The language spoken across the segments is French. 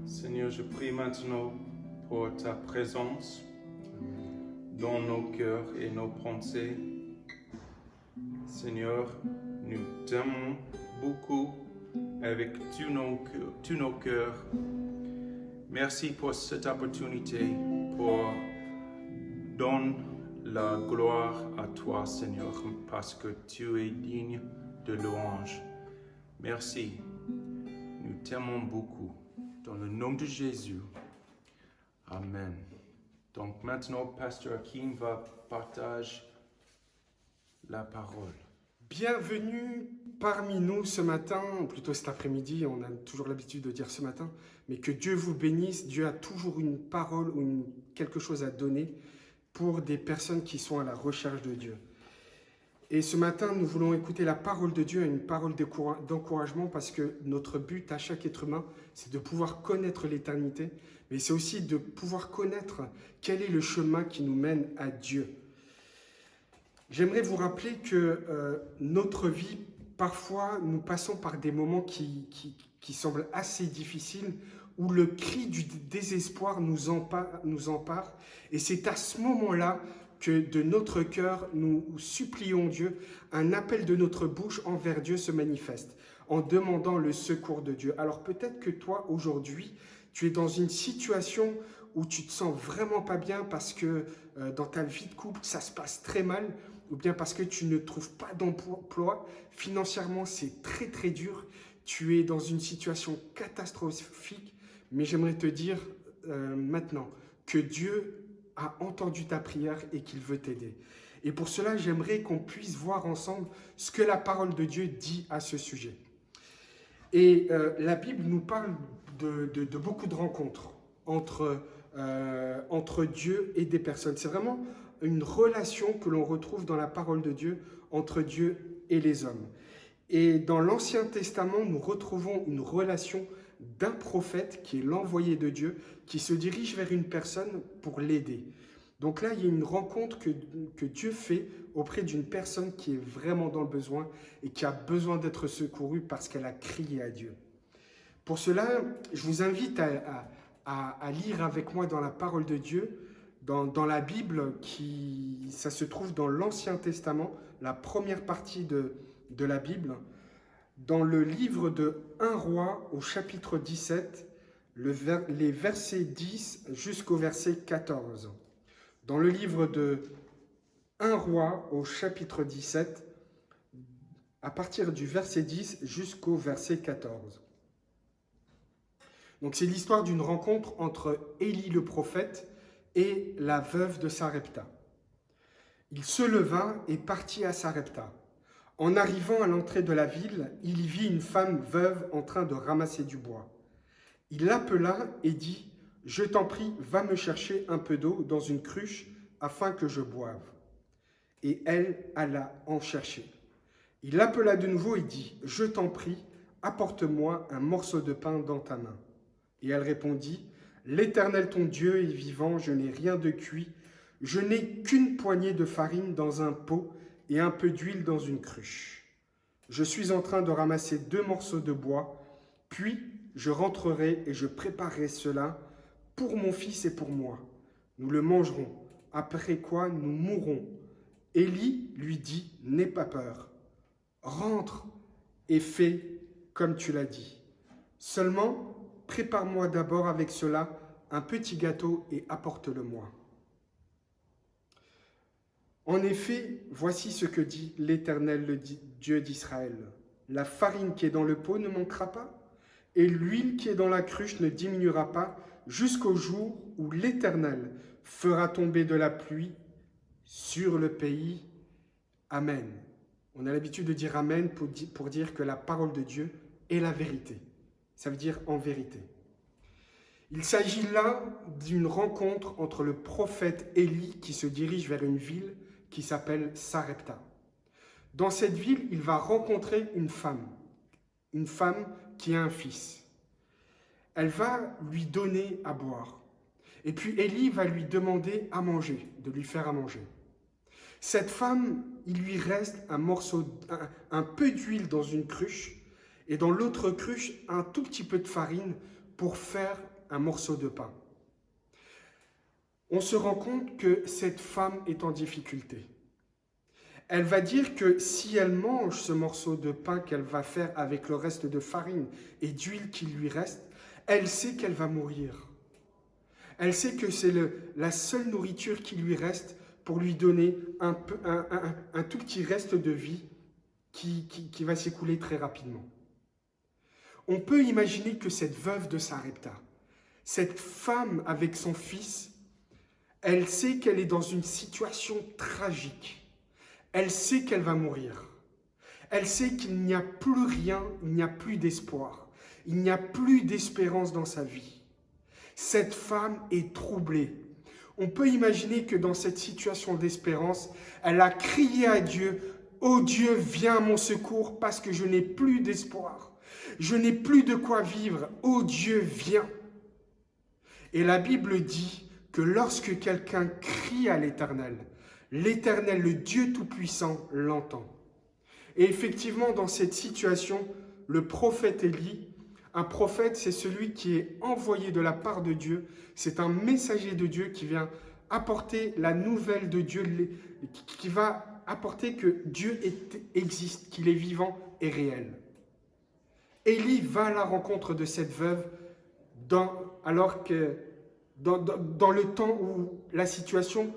Seigneur, je prie maintenant pour ta présence dans nos cœurs et nos pensées. Seigneur, nous t'aimons beaucoup avec tous nos cœurs. Merci pour cette opportunité pour donner la gloire à toi, Seigneur, parce que tu es digne de louange. Merci. Nous t'aimons beaucoup. Dans le nom de Jésus. Amen. Donc maintenant, Pasteur Hakim va partager la parole. Bienvenue parmi nous ce matin, ou plutôt cet après-midi, on a toujours l'habitude de dire ce matin, mais que Dieu vous bénisse. Dieu a toujours une parole ou quelque chose à donner pour des personnes qui sont à la recherche de Dieu. Et ce matin, nous voulons écouter la parole de Dieu, une parole d'encouragement, parce que notre but à chaque être humain, c'est de pouvoir connaître l'éternité, mais c'est aussi de pouvoir connaître quel est le chemin qui nous mène à Dieu. J'aimerais vous rappeler que notre vie, parfois, nous passons par des moments qui semblent assez difficiles, où le cri du désespoir nous empare, et c'est à ce moment-là que de notre cœur, nous supplions Dieu, un appel de notre bouche envers Dieu se manifeste, en demandant le secours de Dieu. Alors peut-être que toi, aujourd'hui, tu es dans une situation où tu te sens vraiment pas bien parce que dans ta vie de couple, ça se passe très mal, ou bien parce que tu ne trouves pas d'emploi, financièrement, c'est très très dur, tu es dans une situation catastrophique, mais j'aimerais te dire maintenant que Dieu a entendu ta prière et qu'il veut t'aider. Et pour cela, j'aimerais qu'on puisse voir ensemble ce que la parole de Dieu dit à ce sujet. Et la Bible nous parle de beaucoup de rencontres entre Dieu et des personnes. C'est vraiment une relation que l'on retrouve dans la parole de Dieu entre Dieu et les hommes. Et dans l'Ancien Testament, nous retrouvons une relation d'un prophète qui est l'envoyé de Dieu, qui se dirige vers une personne pour l'aider. Donc là, il y a une rencontre que Dieu fait auprès d'une personne qui est vraiment dans le besoin et qui a besoin d'être secourue parce qu'elle a crié à Dieu. Pour cela, je vous invite à lire avec moi dans la parole de Dieu, dans la Bible, ça se trouve dans l'Ancien Testament, la première partie de la Bible, dans le livre de 1 Roi au chapitre 17, les versets 10 jusqu'au verset 14. Dans le livre de 1 Roi au chapitre 17, à partir du verset 10 jusqu'au verset 14. Donc c'est l'histoire d'une rencontre entre Élie le prophète et la veuve de Sarepta. Il se leva et partit à Sarepta. En arrivant à l'entrée de la ville, il y vit une femme veuve en train de ramasser du bois. Il l'appela et dit « Je t'en prie, va me chercher un peu d'eau dans une cruche afin que je boive. » Et elle alla en chercher. Il l'appela de nouveau et dit « Je t'en prie, apporte-moi un morceau de pain dans ta main. » Et elle répondit « L'Éternel ton Dieu est vivant, je n'ai rien de cuit, je n'ai qu'une poignée de farine dans un pot et un peu d'huile dans une cruche. Je suis en train de ramasser 2 morceaux de bois, puis je rentrerai et je préparerai cela pour mon fils et pour moi. Nous le mangerons, après quoi nous mourrons. » Élie lui dit « N'aie pas peur, rentre et fais comme tu l'as dit. Seulement, prépare-moi d'abord avec cela un petit gâteau et apporte-le-moi. » En effet, voici ce que dit l'Éternel, le Dieu d'Israël. La farine qui est dans le pot ne manquera pas, et l'huile qui est dans la cruche ne diminuera pas, jusqu'au jour où l'Éternel fera tomber de la pluie sur le pays. Amen. On a l'habitude de dire Amen pour dire que la parole de Dieu est la vérité. Ça veut dire en vérité. Il s'agit là d'une rencontre entre le prophète Élie qui se dirige vers une ville qui s'appelle Sarepta. Dans cette ville, il va rencontrer une femme qui a un fils. Elle va lui donner à boire. Et puis Élie va lui demander à manger, de lui faire à manger. Cette femme, il lui reste un peu d'huile dans une cruche et dans l'autre cruche, un tout petit peu de farine pour faire un morceau de pain. On se rend compte que cette femme est en difficulté. Elle va dire que si elle mange ce morceau de pain qu'elle va faire avec le reste de farine et d'huile qui lui reste, elle sait qu'elle va mourir. Elle sait que c'est la seule nourriture qui lui reste pour lui donner un tout petit reste de vie qui va s'écouler très rapidement. On peut imaginer que cette veuve de Sarepta, cette femme avec son fils, elle sait qu'elle est dans une situation tragique. Elle sait qu'elle va mourir. Elle sait qu'il n'y a plus rien, il n'y a plus d'espoir. Il n'y a plus d'espérance dans sa vie. Cette femme est troublée. On peut imaginer que dans cette situation d'espérance, elle a crié à Dieu, « Oh Dieu, viens à mon secours parce que je n'ai plus d'espoir. Je n'ai plus de quoi vivre. Oh Dieu, viens. » Et la Bible dit que lorsque quelqu'un crie à l'Éternel, l'Éternel, le Dieu Tout-Puissant, l'entend. Et effectivement, dans cette situation, le prophète Élie, un prophète, c'est celui qui est envoyé de la part de Dieu. C'est un messager de Dieu qui vient apporter la nouvelle de Dieu, qui va apporter que Dieu existe, qu'il est vivant et réel. Élie va à la rencontre de cette veuve alors que dans le temps où la situation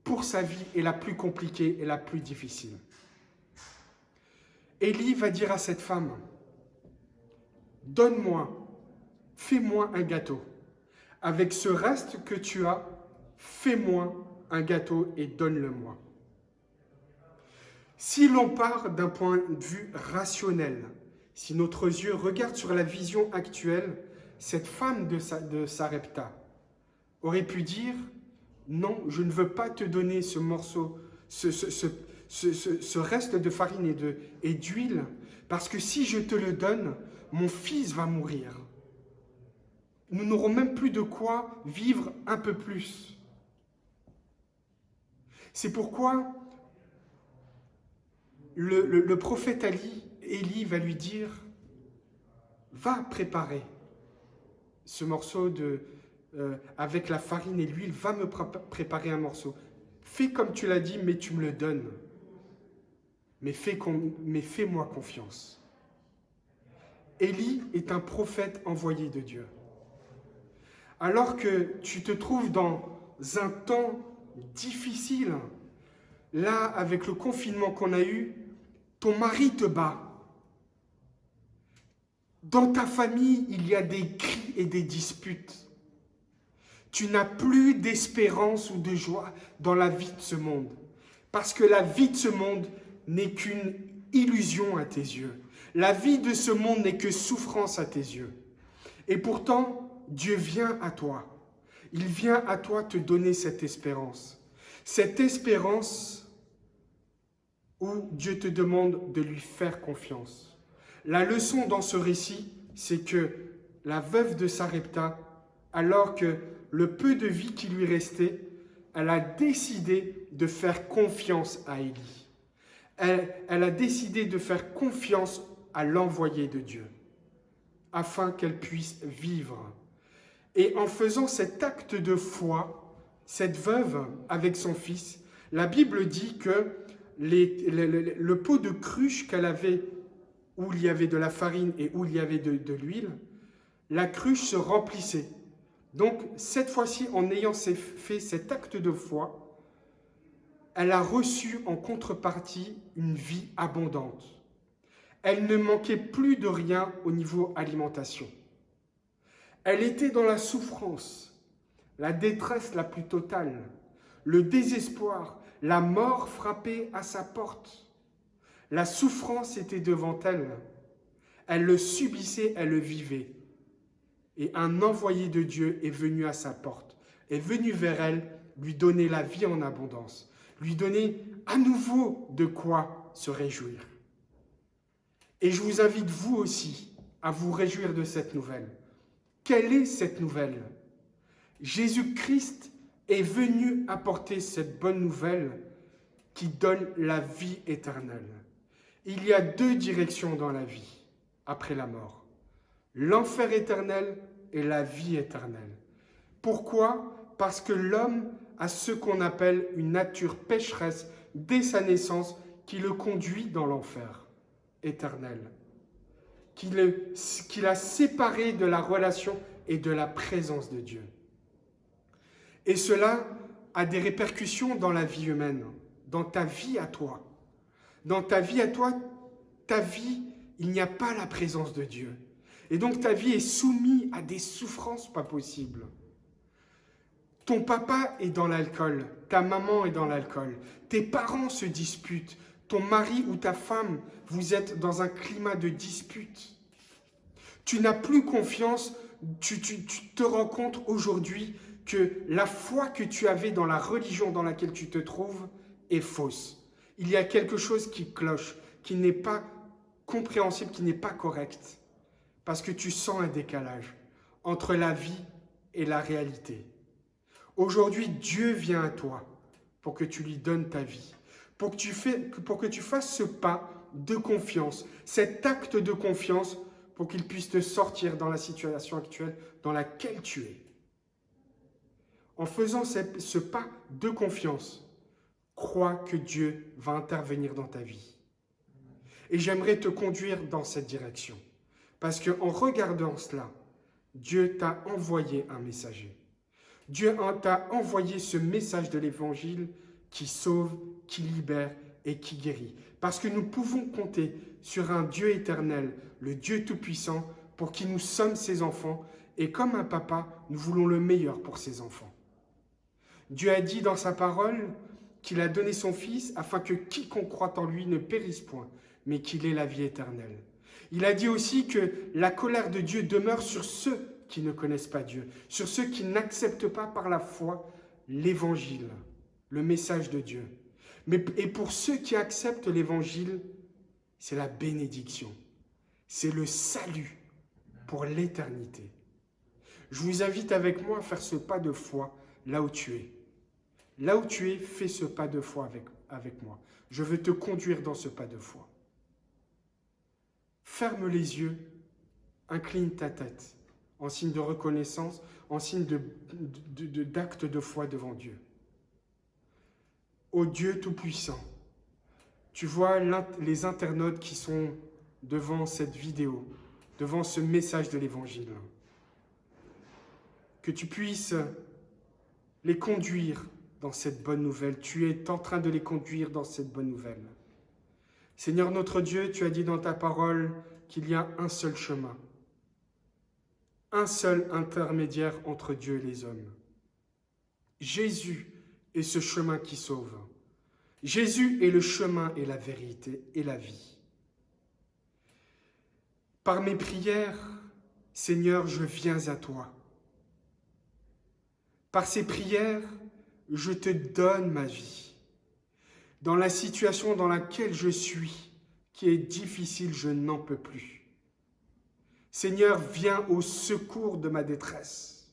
pour sa vie est la plus compliquée et la plus difficile. Élie va dire à cette femme, « Donne-moi, fais-moi un gâteau. Avec ce reste que tu as, fais-moi un gâteau et donne-le-moi. » Si l'on part d'un point de vue rationnel, si notre yeux regarde sur la vision actuelle, cette femme de Sarepta aurait pu dire « Non, je ne veux pas te donner ce morceau, ce reste de farine et d'huile, parce que si je te le donne, mon fils va mourir. Nous n'aurons même plus de quoi vivre un peu plus. » C'est pourquoi le prophète Élie va lui dire « Va préparer ce morceau avec la farine et l'huile, va me préparer un morceau. Fais comme tu l'as dit, mais tu me le donnes. Mais fais-moi confiance. » Élie est un prophète envoyé de Dieu. Alors que tu te trouves dans un temps difficile, là, avec le confinement qu'on a eu, ton mari te bat. Dans ta famille, il y a des cris et des disputes. Tu n'as plus d'espérance ou de joie dans la vie de ce monde. Parce que la vie de ce monde n'est qu'une illusion à tes yeux. La vie de ce monde n'est que souffrance à tes yeux. Et pourtant, Dieu vient à toi. Il vient à toi te donner cette espérance. Cette espérance où Dieu te demande de lui faire confiance. La leçon dans ce récit, c'est que la veuve de Sarepta, alors que le peu de vie qui lui restait, elle a décidé de faire confiance à Élie. Elle a décidé de faire confiance à l'envoyé de Dieu, afin qu'elle puisse vivre. Et en faisant cet acte de foi, cette veuve avec son fils, la Bible dit que le pot de cruche qu'elle avait, où il y avait de la farine et où il y avait de l'huile, la cruche se remplissait. Donc, cette fois-ci, en ayant fait cet acte de foi, elle a reçu en contrepartie une vie abondante. Elle ne manquait plus de rien au niveau alimentation. Elle était dans la souffrance, la détresse la plus totale, le désespoir, la mort frappait à sa porte. La souffrance était devant elle. Elle le subissait, elle le vivait. Et un envoyé de Dieu est venu à sa porte, est venu vers elle, lui donner la vie en abondance, lui donner à nouveau de quoi se réjouir. Et je vous invite, vous aussi, à vous réjouir de cette nouvelle. Quelle est cette nouvelle? Jésus-Christ est venu apporter cette bonne nouvelle qui donne la vie éternelle. Il y a deux directions dans la vie, après la mort. L'enfer éternel et la vie éternelle. Pourquoi? Parce que l'homme a ce qu'on appelle une nature pécheresse dès sa naissance qui le conduit dans l'enfer éternel, qui l'a séparé de la relation et de la présence de Dieu. Et cela a des répercussions dans la vie humaine, dans ta vie à toi. Dans ta vie à toi, ta vie, il n'y a pas la présence de Dieu. Et donc ta vie est soumise à des souffrances pas possibles. Ton papa est dans l'alcool, ta maman est dans l'alcool, tes parents se disputent, ton mari ou ta femme, vous êtes dans un climat de dispute. Tu n'as plus confiance, tu te rends compte aujourd'hui que la foi que tu avais dans la religion dans laquelle tu te trouves est fausse. Il y a quelque chose qui cloche, qui n'est pas compréhensible, qui n'est pas correct, parce que tu sens un décalage entre la vie et la réalité. Aujourd'hui, Dieu vient à toi pour que tu lui donnes ta vie, pour que tu fasses ce pas de confiance, cet acte de confiance pour qu'il puisse te sortir dans la situation actuelle dans laquelle tu es. En faisant ce pas de confiance, crois que Dieu va intervenir dans ta vie. Et j'aimerais te conduire dans cette direction. Parce qu'en regardant cela, Dieu t'a envoyé un messager. Dieu t'a envoyé ce message de l'Évangile qui sauve, qui libère et qui guérit. Parce que nous pouvons compter sur un Dieu éternel, le Dieu Tout-Puissant, pour qui nous sommes ses enfants. Et comme un papa, nous voulons le meilleur pour ses enfants. Dieu a dit dans sa parole qu'il a donné son Fils afin que quiconque croit en lui ne périsse point, mais qu'il ait la vie éternelle. Il a dit aussi que la colère de Dieu demeure sur ceux qui ne connaissent pas Dieu, sur ceux qui n'acceptent pas par la foi l'évangile, le message de Dieu. Et pour ceux qui acceptent l'évangile, c'est la bénédiction, c'est le salut pour l'éternité. Je vous invite avec moi à faire ce pas de foi là où tu es. Là où tu es, fais ce pas de foi avec moi. Je veux te conduire dans ce pas de foi. Ferme les yeux, incline ta tête, en signe de reconnaissance, en signe d'acte de foi devant Dieu. Ô Dieu Tout-Puissant, tu vois les internautes qui sont devant cette vidéo, devant ce message de l'Évangile. Que tu puisses les conduire dans cette bonne nouvelle. Tu es en train de les conduire dans cette bonne nouvelle. Seigneur notre Dieu, tu as dit dans ta parole qu'il y a un seul chemin, un seul intermédiaire entre Dieu et les hommes. Jésus est ce chemin qui sauve. Jésus est le chemin et la vérité et la vie. Par mes prières, Seigneur, je viens à toi. Par ces prières, je te donne ma vie. Dans la situation dans laquelle je suis, qui est difficile, je n'en peux plus. Seigneur, viens au secours de ma détresse.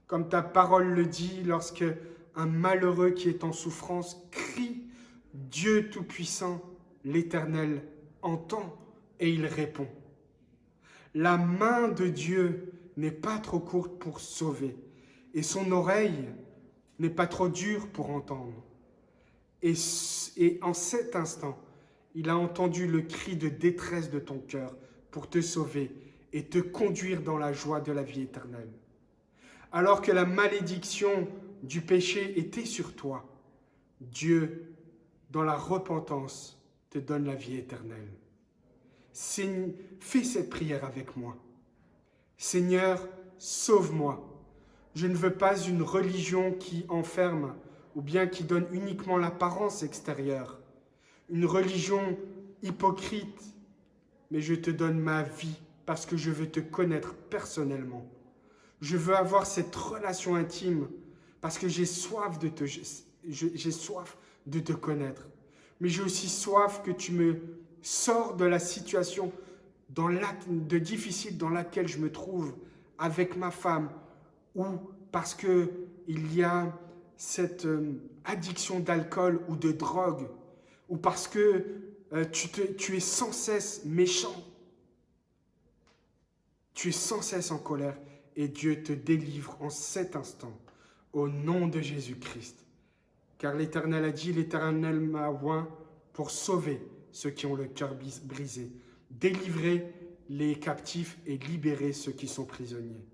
Comme ta parole le dit, lorsque un malheureux qui est en souffrance crie, Dieu Tout-Puissant, l'Éternel, entend et il répond. La main de Dieu n'est pas trop courte pour sauver et son oreille n'est pas trop dure pour entendre. Et en cet instant, il a entendu le cri de détresse de ton cœur pour te sauver et te conduire dans la joie de la vie éternelle. Alors que la malédiction du péché était sur toi, Dieu, dans la repentance, te donne la vie éternelle. Fais cette prière avec moi. Seigneur, sauve-moi. Je ne veux pas une religion qui enferme ou bien qui donne uniquement l'apparence extérieure. Une religion hypocrite, mais je te donne ma vie parce que je veux te connaître personnellement. Je veux avoir cette relation intime parce que j'ai soif de te connaître. Mais j'ai aussi soif que tu me sors de la situation difficile dans laquelle je me trouve avec ma femme, ou parce qu'il y a cette addiction d'alcool ou de drogue, ou parce que tu es sans cesse méchant, tu es sans cesse en colère et Dieu te délivre en cet instant, au nom de Jésus-Christ. Car l'Éternel a dit, l'Éternel m'a oint pour sauver ceux qui ont le cœur brisé, délivrer les captifs et libérer ceux qui sont prisonniers.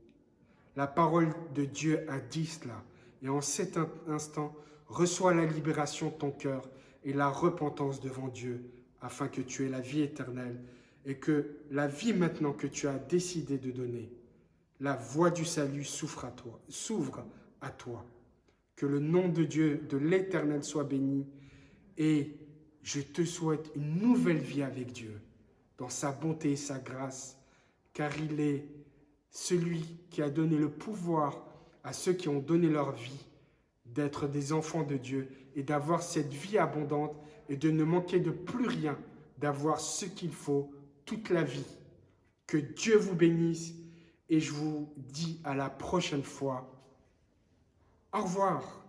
La parole de Dieu a dit cela, et en cet instant, reçois la libération de ton cœur et la repentance devant Dieu, afin que tu aies la vie éternelle et que la vie maintenant que tu as décidé de donner, la voie du salut s'ouvre à toi. Que le nom de Dieu, de l'Éternel soit béni, et je te souhaite une nouvelle vie avec Dieu, dans sa bonté et sa grâce, car il est celui qui a donné le pouvoir à ceux qui ont donné leur vie, d'être des enfants de Dieu et d'avoir cette vie abondante et de ne manquer de plus rien, d'avoir ce qu'il faut toute la vie. Que Dieu vous bénisse et je vous dis à la prochaine fois. Au revoir.